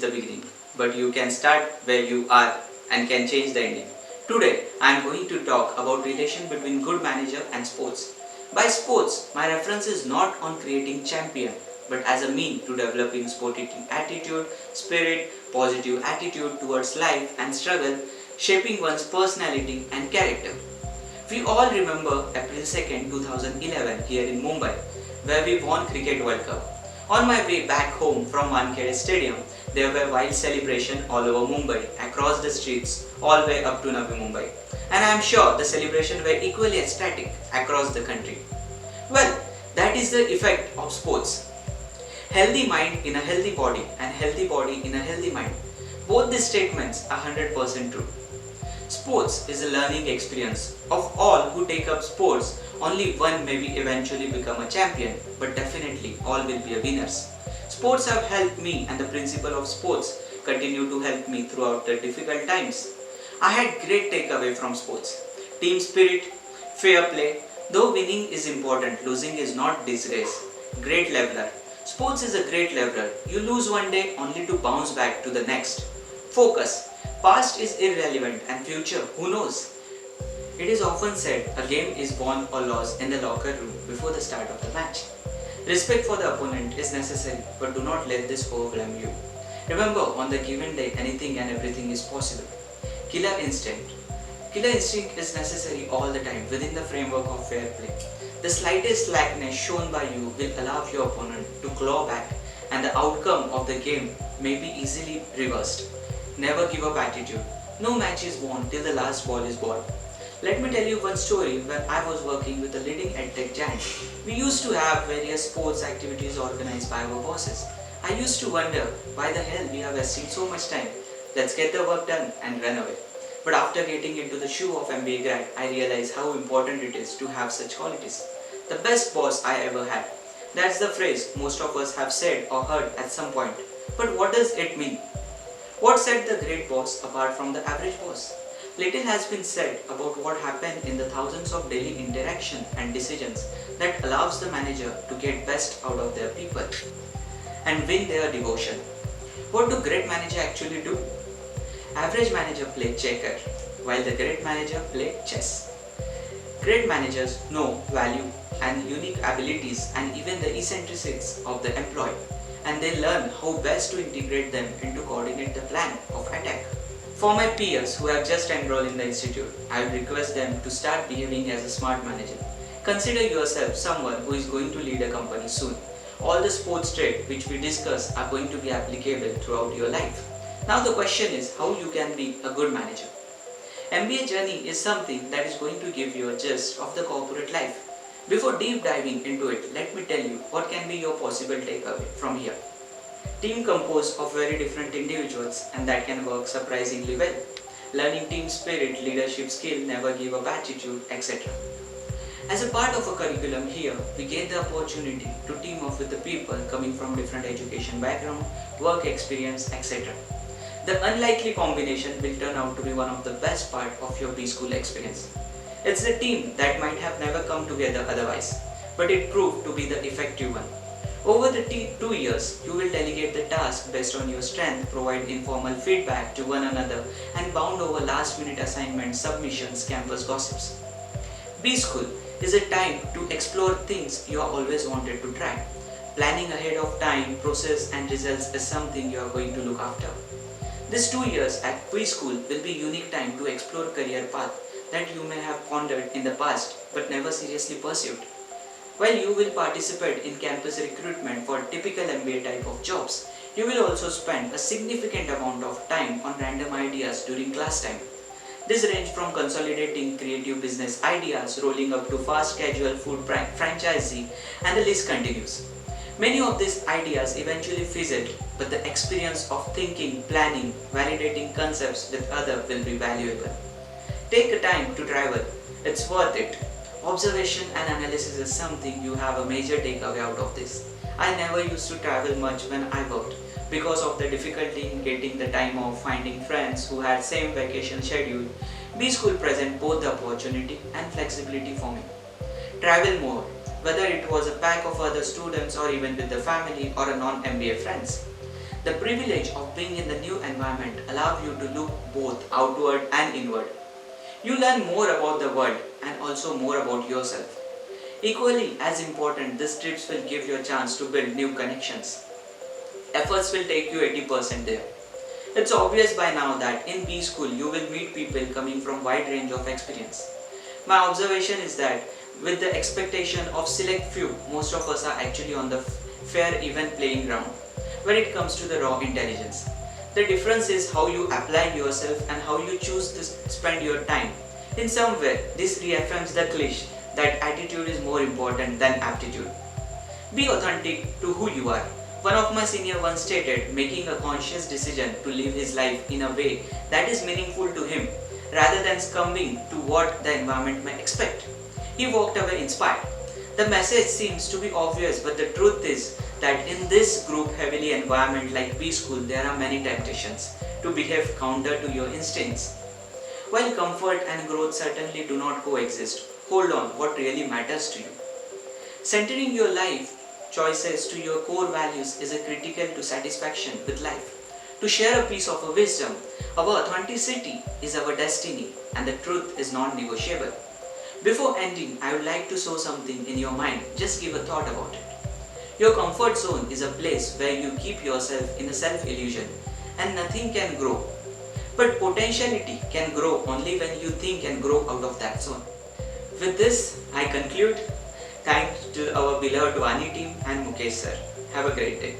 the beginning, but you can start where you are and can change the ending. Today, I am going to talk about relation between good manager and sports. By sports, my reference is not on creating champion, but as a mean to developing sporting attitude, spirit, positive attitude towards life and struggle, shaping one's personality and character. We all remember April 2nd, 2011 here in Mumbai, where we won Cricket World Cup. On my way back home from Wankhede Stadium, there were wild celebrations all over Mumbai, across the streets, all the way up to Navi Mumbai. And I am sure the celebrations were equally ecstatic across the country. Well, that is the effect of sports. Healthy mind in a healthy body and healthy body in a healthy mind. Both these statements are 100% true. Sports is a learning experience. Of all who take up sports, only one may eventually become a champion, but definitely all will be a winners. Sports have helped me, and the principle of sports continue to help me throughout the difficult times. I had great takeaway from sports. Team spirit, fair play. Though winning is important, losing is not disgrace. Great leveler. Sports is a great leveler. You lose one day only to bounce back to the next. Focus. Past is irrelevant and future, who knows? It is often said a game is won or lost in the locker room before the start of the match. Respect for the opponent is necessary, but do not let this overwhelm you. Remember, on the given day, anything and everything is possible. Killer instinct. Killer instinct is necessary all the time within the framework of fair play. The slightest slackness shown by you will allow your opponent to claw back, and the outcome of the game may be easily reversed. Never give up attitude. No match is won till the last ball is bought. Let me tell you one story when I was working with a leading edtech giant. We used to have various sports activities organized by our bosses. I used to wonder why the hell we are wasting so much time. Let's get the work done and run away. But after getting into the shoe of MBA grad, I realized how important it is to have such qualities. The best boss I ever had. That's the phrase most of us have said or heard at some point. But what does it mean? What set the great boss apart from the average boss? Little has been said about what happened in the thousands of daily interaction and decisions that allows the manager to get best out of their people and win their devotion. What do great manager actually do? Average manager play checker, while the great manager play chess. Great managers know value and unique abilities and even the eccentricities of the employee, and they learn how best to integrate them into coordinate the plan of attack. For my peers who have just enrolled in the institute, I would request them to start behaving as a smart manager. Consider yourself someone who is going to lead a company soon. All the sports traits which we discuss are going to be applicable throughout your life. Now the question is how you can be a good manager. MBA journey is something that is going to give you a gist of the corporate life. Before deep diving into it, let me tell you what can be your possible takeaway from here. Team composed of very different individuals and that can work surprisingly well. Learning team spirit, leadership skill, never give up attitude, etc. As a part of a curriculum here, we get the opportunity to team up with the people coming from different education background, work experience, etc. The unlikely combination will turn out to be one of the best part of your B-School experience. It's a team that might have never come together otherwise, but it proved to be the effective one. Over the 2 years, you will delegate the task based on your strength, provide informal feedback to one another, and bound over last-minute assignments, submissions, campus gossips. B-School is a time to explore things you have always wanted to try. Planning ahead of time, process, and results is something you are going to look after. These 2 years at B-School will be a unique time to explore career path that you may have pondered in the past but never seriously pursued. While you will participate in campus recruitment for typical MBA type of jobs, you will also spend a significant amount of time on random ideas during class time. This range from consolidating creative business ideas, rolling up to fast casual food franchisee, and the list continues. Many of these ideas eventually fizzled, but the experience of thinking, planning, validating concepts with others will be valuable. Take a time to travel. It's worth it. Observation and analysis is something you have a major takeaway out of this. I never used to travel much when I worked because of the difficulty in getting the time off, finding friends who had same vacation schedule. B-School present both the opportunity and flexibility for me. Travel more, whether it was a pack of other students or even with the family or a non-MBA friends. The privilege of being in the new environment allows you to look both outward and inward. You learn more about the world and also more about yourself. Equally as important, these trips will give you a chance to build new connections. Efforts will take you 80% there. It's obvious by now that in B school you will meet people coming from wide range of experience. My observation is that with the expectation of select few, most of us are actually on the fair even playing ground when it comes to the raw intelligence. The difference is how you apply yourself and how you choose to spend your time. In some way, this reaffirms the cliche that attitude is more important than aptitude. Be authentic to who you are. One of my seniors once stated, making a conscious decision to live his life in a way that is meaningful to him rather than succumbing to what the environment may expect. He walked away inspired. The message seems to be obvious, but the truth is that in this group heavily environment like B school, there are many temptations to behave counter to your instincts. While comfort and growth certainly do not coexist, hold on what really matters to you. Centering your life choices to your core values is a critical to satisfaction with life. To share a piece of a wisdom, our authenticity is our destiny and the truth is non-negotiable. Before ending, I would like to sow something in your mind. Just give a thought about it. Your comfort zone is a place where you keep yourself in a self-illusion and nothing can grow. But potentiality can grow only when you think and grow out of that zone. With this, I conclude. Thanks to our beloved Vaani team and Mukesh sir. Have a great day.